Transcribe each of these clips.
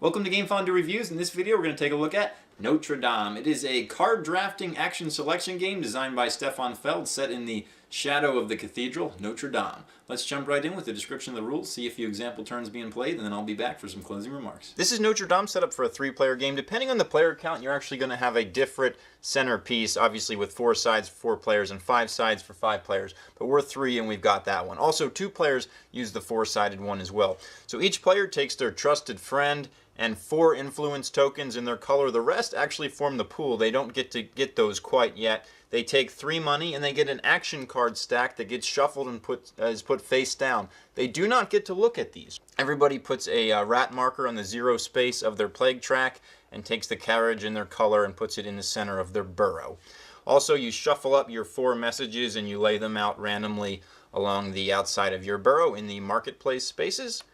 Welcome to Game Fondue Reviews. In this video we're going to take a look at Notre Dame. It is a card drafting action selection game designed by Stefan Feld, set in the shadow of the cathedral, Notre Dame. Let's jump right in with the description of the rules, see a few example turns being played, and then I'll be back for some closing remarks. This is Notre Dame set up for a 3-player game. Depending on the player count, you're actually going to have a different centerpiece, obviously with 4 sides for 4 players and 5 sides for 5 players, but we're 3 and we've got that one. Also, 2 players use the 4-sided one as well. So each player takes their trusted friend and 4 influence tokens in their color. The rest actually form the pool. They don't get to get those quite yet. They take 3 money and they get an action card stack that gets shuffled and is put face down. They do not get to look at these. Everybody puts a rat marker on the 0 space of their plague track and takes the carriage in their color and puts it in the center of their burrow. Also, you shuffle up your 4 messages and you lay them out randomly along the outside of your burrow in the marketplace spaces.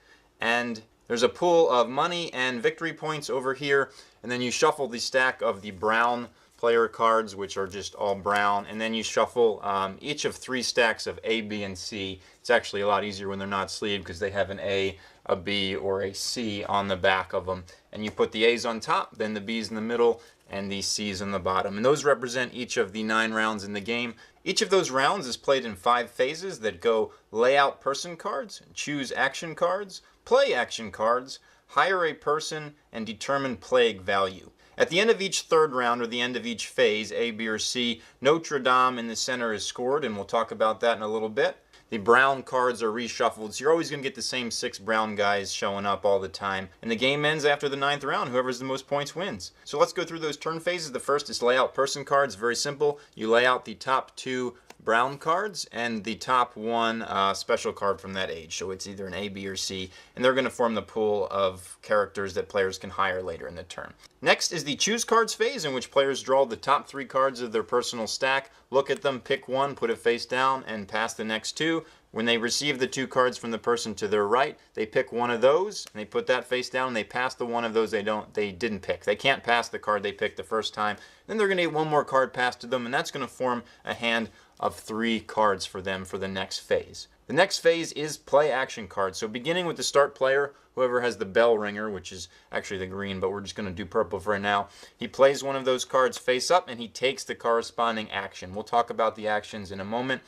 And there's a pool of money and victory points over here, and then you shuffle the stack of the brown player cards, which are just all brown, and then you shuffle each of 3 stacks of A, B, and C. It's actually a lot easier when they're not sleeved because they have an A, a B, or a C on the back of them. And you put the A's on top, then the B's in the middle, and the C's on the bottom. And those represent each of the 9 rounds in the game. Each of those rounds is played in 5 phases that go lay out person cards, choose action cards, play action cards, hire a person, and determine plague value. At the end of each 3rd round, or the end of each phase, A, B, or C, Notre Dame in the center is scored, and we'll talk about that in a little bit. The brown cards are reshuffled, so you're always going to get the same 6 brown guys showing up all the time. And the game ends after the 9th round. Whoever has the most points wins. So let's go through those turn phases. The first is lay out person cards. Very simple. You lay out the top 2 brown cards and the top 1 special card from that age. So it's either an A, B, or C, and they're going to form the pool of characters that players can hire later in the turn. Next is the choose cards phase, in which players draw the top 3 cards of their personal stack, look at them, pick one, put it face down, and pass the next 2. When they receive the 2 cards from the person to their right, they pick one of those, and they put that face down, and they pass the one of those they didn't pick. They can't pass the card they picked the first time. Then they're going to get one more card passed to them, and that's going to form a hand of 3 cards for them for the next phase. The next phase is play action cards. So beginning with the start player, whoever has the bell ringer, which is actually the green, but we're just going to do purple for right now, he plays one of those cards face up, and he takes the corresponding action. We'll talk about the actions in a moment.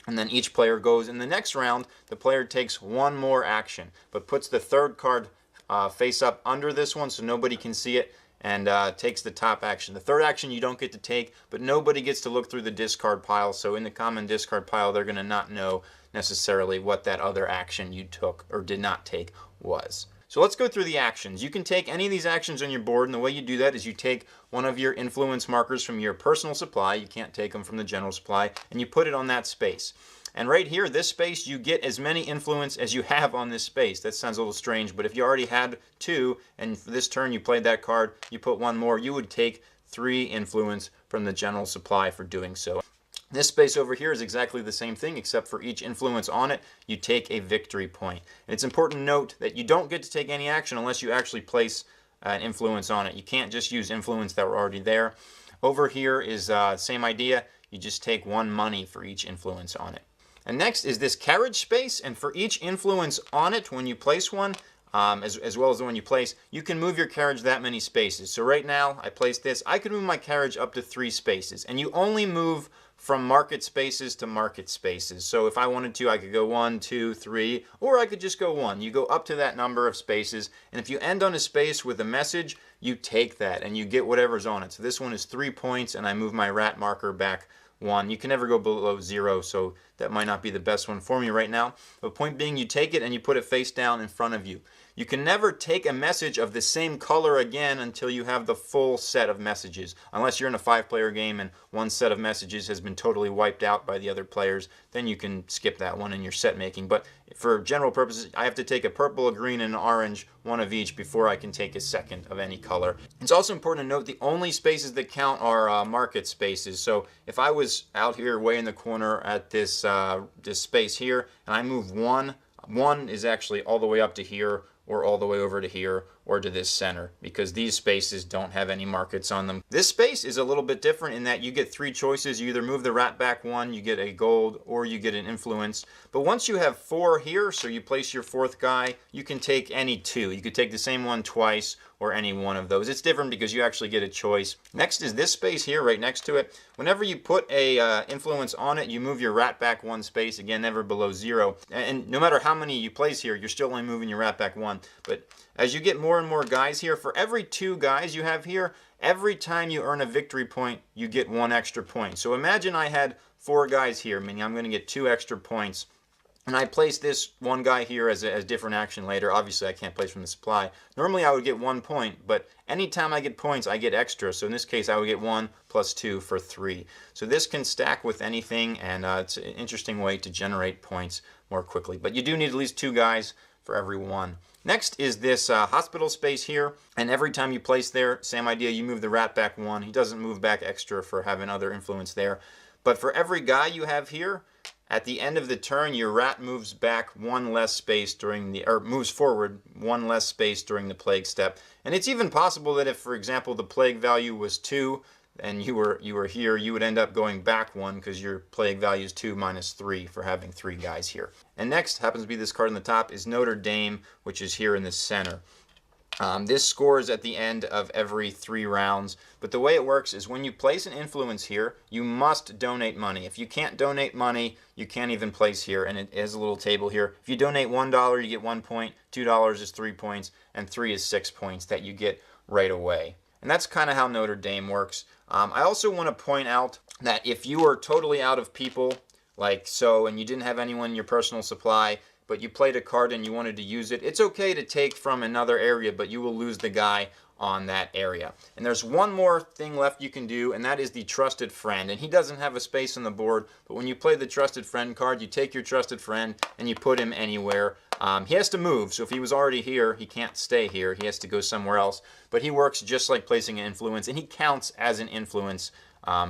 And then each player goes. In the next round, the player takes one more action, but puts the 3rd card face up under this one so nobody can see it, and takes the top action. The 3rd action you don't get to take, but nobody gets to look through the discard pile, so in the common discard pile they're going to not know necessarily what that other action you took or did not take was. So let's go through the actions. You can take any of these actions on your board, and the way you do that is you take one of your influence markers from your personal supply, you can't take them from the general supply, and you put it on that space. And right here, this space, you get as many influence as you have on this space. That sounds a little strange, but if you already had 2, and for this turn you played that card, you put 1 more, you would take 3 influence from the general supply for doing so. This space over here is exactly the same thing, except for each influence on it, you take a victory point. And it's important to note that you don't get to take any action unless you actually place an influence on it. You can't just use influence that were already there. Over here is same idea. You just take 1 money for each influence on it. And next is this carriage space, and for each influence on it, when you place one, as well as the one you place, you can move your carriage that many spaces. So right now, I placed this. I could move my carriage up to 3 spaces, and you only move from market spaces to market spaces. So if I wanted to, I could go 1, 2, 3, or I could just go 1. You go up to that number of spaces, and if you end on a space with a message, you take that, and you get whatever's on it. So this one is 3 points, and I move my rat marker back 1. You can never go below 0, so that might not be the best one for me right now. The point being, you take it and you put it face down in front of you. You can never take a message of the same color again until you have the full set of messages. Unless you're in a 5-player game and one set of messages has been totally wiped out by the other players, then you can skip that one in your set making. But for general purposes, I have to take a purple, a green, and an orange, one of each, before I can take a second of any color. It's also important to note the only spaces that count are market spaces. So if I was out here way in the corner at this space here, and I move 1, 1 is actually all the way up to here, or all the way over to here, or to this center, because these spaces don't have any markets on them. This space is a little bit different in that you get 3 choices. You either move the rat back 1, you get a gold, or you get an influence. But once you have 4 here, so you place your 4th guy, you can take any 2. You could take the same one twice, or any one of those. It's different because you actually get a choice. Next is this space here, right next to it. Whenever you put a influence on it, you move your rat back 1 space, again, never below 0. And no matter how many you place here, you're still only moving your rat back 1. But as you get more and more guys here, for every 2 guys you have here, every time you earn a victory point, you get 1 extra point. So imagine I had 4 guys here, meaning I'm going to get 2 extra points. And I place this one guy here as a different action later. Obviously, I can't place from the supply. Normally, I would get 1 point, but anytime I get points, I get extra. So in this case, I would get 1 plus 2 for 3. So this can stack with anything, and it's an interesting way to generate points more quickly. But you do need at least 2 guys for every 1. Next is this hospital space here, and every time you place there, same idea, you move the rat back 1. He doesn't move back extra for having other influence there. But for every guy you have here, at the end of the turn, your rat moves back 1 less space moves forward 1 less space during the plague step. And it's even possible that if, for example, the plague value was 2 and you were here, you would end up going back 1 because your plague value is 2 minus 3 for having 3 guys here. And next happens to be this card on the top is Notre Dame, which is here in the center. This scores at the end of every 3 rounds, but the way it works is when you place an influence here, you must donate money. If you can't donate money, you can't even place here, and it has a little table here. If you donate $1, you get 1 point, $2 is 3 points, and 3 is 6 points that you get right away. And that's kind of how Notre Dame works. I also want to point out that if you are totally out of people, like so, and you didn't have anyone in your personal supply, but you played a card and you wanted to use it, it's okay to take from another area, but you will lose the guy on that area. And there's one more thing left you can do, and that is the Trusted Friend. And he doesn't have a space on the board, but when you play the Trusted Friend card, you take your Trusted Friend and you put him anywhere. He has to move, so if he was already here, he can't stay here. He has to go somewhere else. But he works just like placing an influence, and he counts as an influence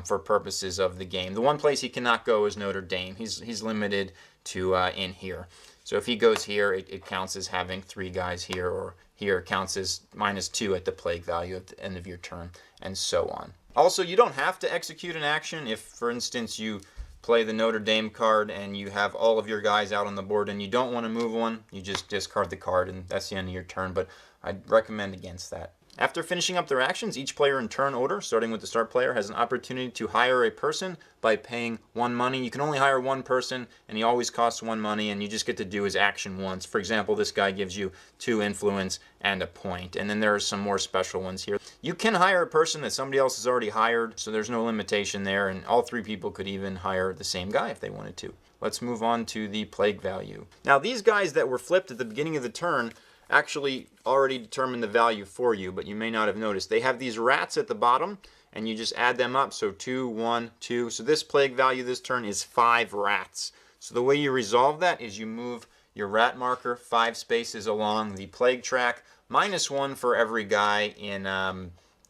for purposes of the game. The one place he cannot go is Notre Dame. He's limited to in here. So if he goes here, it counts as having 3 guys here, or here it counts as -2 at the plague value at the end of your turn, and so on. Also, you don't have to execute an action if, for instance, you play the Notre Dame card and you have all of your guys out on the board and you don't want to move one, you just discard the card and that's the end of your turn, but I'd recommend against that. After finishing up their actions, each player in turn order, starting with the start player, has an opportunity to hire a person by paying 1 money. You can only hire 1 person, and he always costs 1 money, and you just get to do his action once. For example, this guy gives you 2 influence and a point, and then there are some more special ones here. You can hire a person that somebody else has already hired, so there's no limitation there, and all 3 people could even hire the same guy if they wanted to. Let's move on to the plague value. Now, these guys that were flipped at the beginning of the turn actually already determined the value for you, but you may not have noticed. They have these rats at the bottom, and you just add them up. So 2, 1, 2. So this plague value this turn is 5 rats. So the way you resolve that is you move your rat marker 5 spaces along the plague track, -1 for every guy in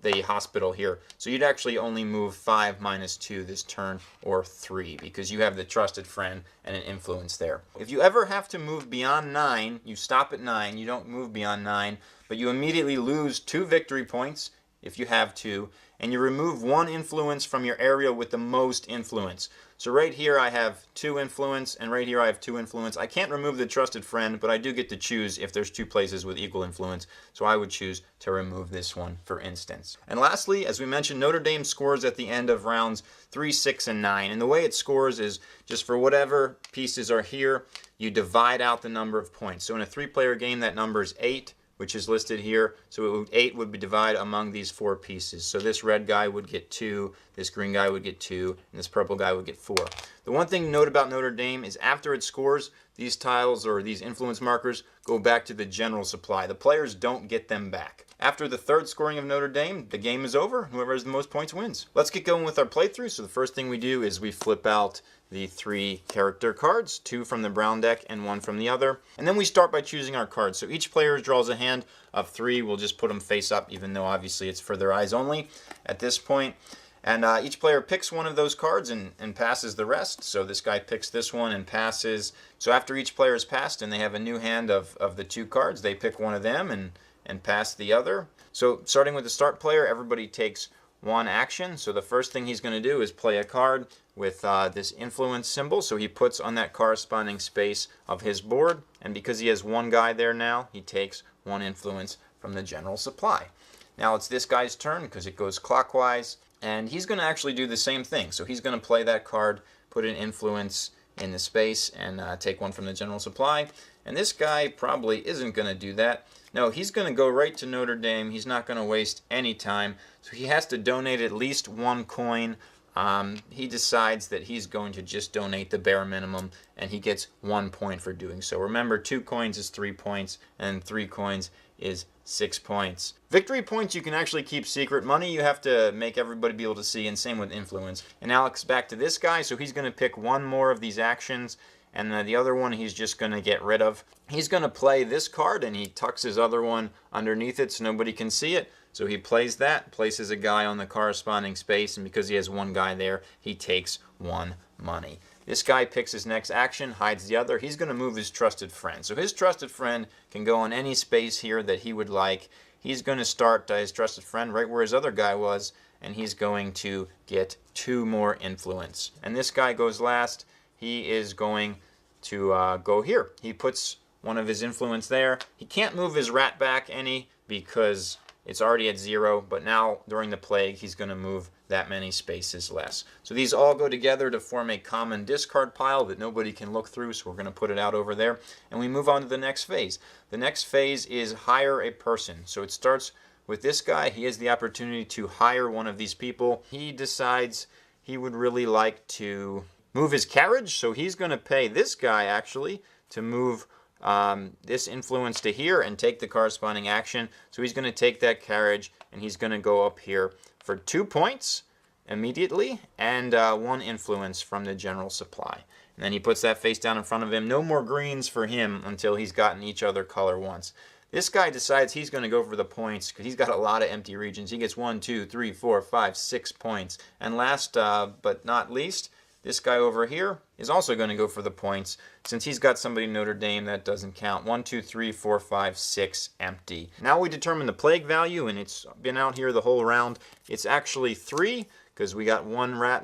the hospital here. So you'd actually only move 5 -2 this turn, or 3, because you have the Trusted Friend and an influence there. If you ever have to move beyond 9, you stop at 9, you don't move beyond 9, but you immediately lose 2 victory points if you have 2, and you remove 1 influence from your area with the most influence. So right here I have 2 influence, and right here I have 2 influence. I can't remove the Trusted Friend, but I do get to choose if there's 2 places with equal influence, so I would choose to remove this one, for instance. And lastly, as we mentioned, Notre Dame scores at the end of rounds 3, 6, and 9, and the way it scores is just for whatever pieces are here, you divide out the number of points. So in a 3-player game, that number is 8, which is listed here. So 8 would be divided among these 4 pieces. So this red guy would get 2, this green guy would get 2, and this purple guy would get 4. The one thing to note about Notre Dame is after it scores, these tiles or these influence markers go back to the general supply. The players don't get them back. After the 3rd scoring of Notre Dame, the game is over. Whoever has the most points wins. Let's get going with our playthrough. So the first thing we do is we flip out the 3 character cards, 2 from the brown deck and 1 from the other. And then we start by choosing our cards. So each player draws a hand of 3. We'll just put them face up, even though obviously it's for their eyes only at this point. And each player picks one of those cards and passes the rest. So this guy picks this one and passes. So after each player has passed and they have a new hand of the 2 cards, they pick one of them and pass the other. So starting with the start player, everybody takes one action. So the first thing he's going to do is play a card with this influence symbol. So he puts on that corresponding space of his board, and because he has one guy there now, he takes one influence from the general supply. Now it's this guy's turn because it goes clockwise, and he's going to actually do the same thing. So he's going to play that card, put an influence in the space, and take one from the general supply. And this guy probably isn't going to do that. No, he's going to go right to Notre Dame. He's not going to waste any time. So he has to donate at least one coin. He decides that he's going to just donate the bare minimum, and he gets 1 point for doing so. Remember, 2 coins is 3 points, and 3 coins is 6 points. Victory points you can actually keep secret. Money you have to make everybody be able to see, and same with influence. And Alex, back to this guy, so he's going to pick one more of these actions, and the other one he's just going to get rid of. He's going to play this card, and he tucks his other one underneath it so nobody can see it. So he plays that, places a guy on the corresponding space, and because he has one guy there, he takes 1 money. This guy picks his next action, hides the other. He's going to move his trusted friend. So his trusted friend can go on any space here that he would like. He's going to start his trusted friend right where his other guy was, and he's going to get 2 more influence. And this guy goes last. He is going to go here. He puts one of his influence there. He can't move his rat back any because it's already at 0, but now during the plague he's going to move that many spaces less. So these all go together to form a common discard pile that nobody can look through, so we're going to put it out over there. And we move on to the next phase. The next phase is hire a person. So it starts with this guy. He has the opportunity to hire one of these people. He decides he would really like to move his carriage, so he's going to pay this guy actually to move this influence to here and take the corresponding action. So he's going to take that carriage and he's going to go up here for 2 points immediately and 1 influence from the general supply. And then he puts that face down in front of him. No more greens for him until he's gotten each other color once. This guy decides he's going to go for the points because he's got a lot of empty regions. He gets 1, 2, 3, 4, 5, 6 points. And last but not least, this guy over here is also going to go for the points. Since he's got somebody in Notre Dame, that doesn't count. 1, 2, 3, 4, 5, 6, empty. Now we determine the plague value, and it's been out here the whole round. It's actually 3, because we got 1 rat,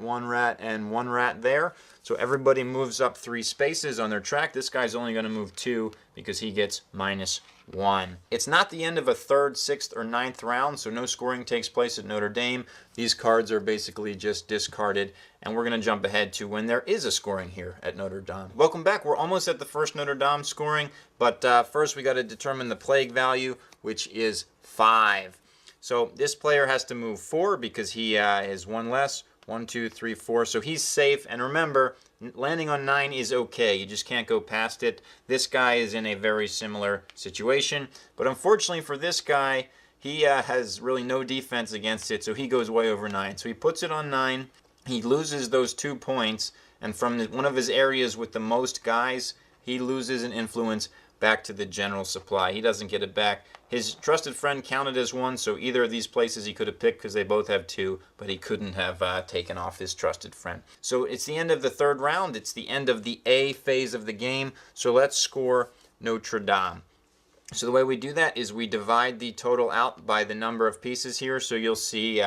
and 1 rat there. So everybody moves up 3 spaces on their track. This guy's only going to move 2 because he gets -1. It's not the end of a 3rd, 6th, or 9th round, so no scoring takes place at Notre Dame. These cards are basically just discarded, and we're going to jump ahead to when there is a scoring here at Notre Dame. Welcome back. We're almost at the first Notre Dame scoring, but first we got to determine the plague value, which is 5. So this player has to move 4 because he is 1 less. 1, 2, 3, 4. So he's safe. And remember, landing on 9 is okay. You just can't go past it. This guy is in a very similar situation. But unfortunately for this guy, he has really no defense against it. So he goes way over 9. So he puts it on 9. He loses those 2 points. And from one of his areas with the most guys, he loses an influence back to the general supply. He doesn't get it back. His trusted friend counted as 1, so either of these places he could have picked because they both have 2, but he couldn't have taken off his trusted friend. So it's the end of the 3rd round. It's the end of the A phase of the game. So let's score Notre Dame. So the way we do that is we divide the total out by the number of pieces here. So you'll see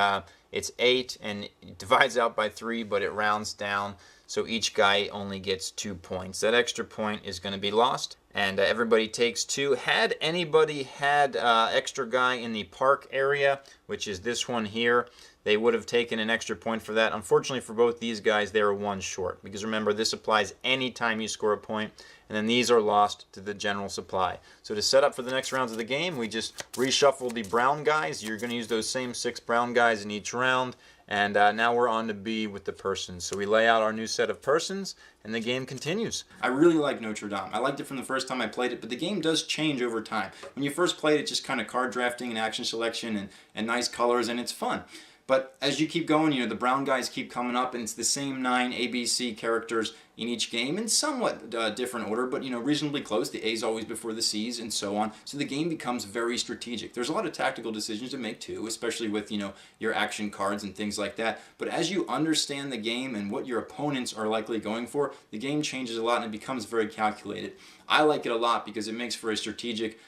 it's 8, and it divides out by 3, but it rounds down. So each guy only gets 2 points. That extra point is going to be lost, and everybody takes 2. Had anybody had extra guy in the park area, which is this one here, they would have taken an extra point for that. Unfortunately for both these guys, they were 1 short, because remember, this applies anytime you score a point, and then these are lost to the general supply. So to set up for the next rounds of the game, we just reshuffle the brown guys. You're going to use those same 6 brown guys in each round. And now we're on to B with the persons. So we lay out our new set of persons, and the game continues. I really like Notre Dame. I liked it from the first time I played it, but the game does change over time. When you first played it, just kind of card drafting and action selection and nice colors, and it's fun. But as you keep going, the brown guys keep coming up, and it's the same 9 ABC characters in each game in somewhat different order, but reasonably close. The A's always before the C's and so on. So the game becomes very strategic. There's a lot of tactical decisions to make too, especially with your action cards and things like that. But as you understand the game and what your opponents are likely going for, the game changes a lot and it becomes very calculated. I like it a lot because it makes for a strategic,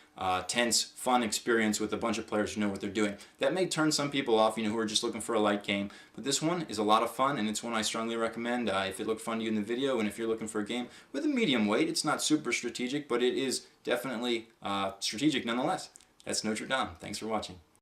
tense, fun experience with a bunch of players who know what they're doing. That may turn some people off, who are just looking for a light game, but this one is a lot of fun, and it's one I strongly recommend if it looked fun to you in the video, and if you're looking for a game with a medium weight. It's not super strategic, but it is definitely strategic nonetheless. That's Notre Dame. Thanks for watching.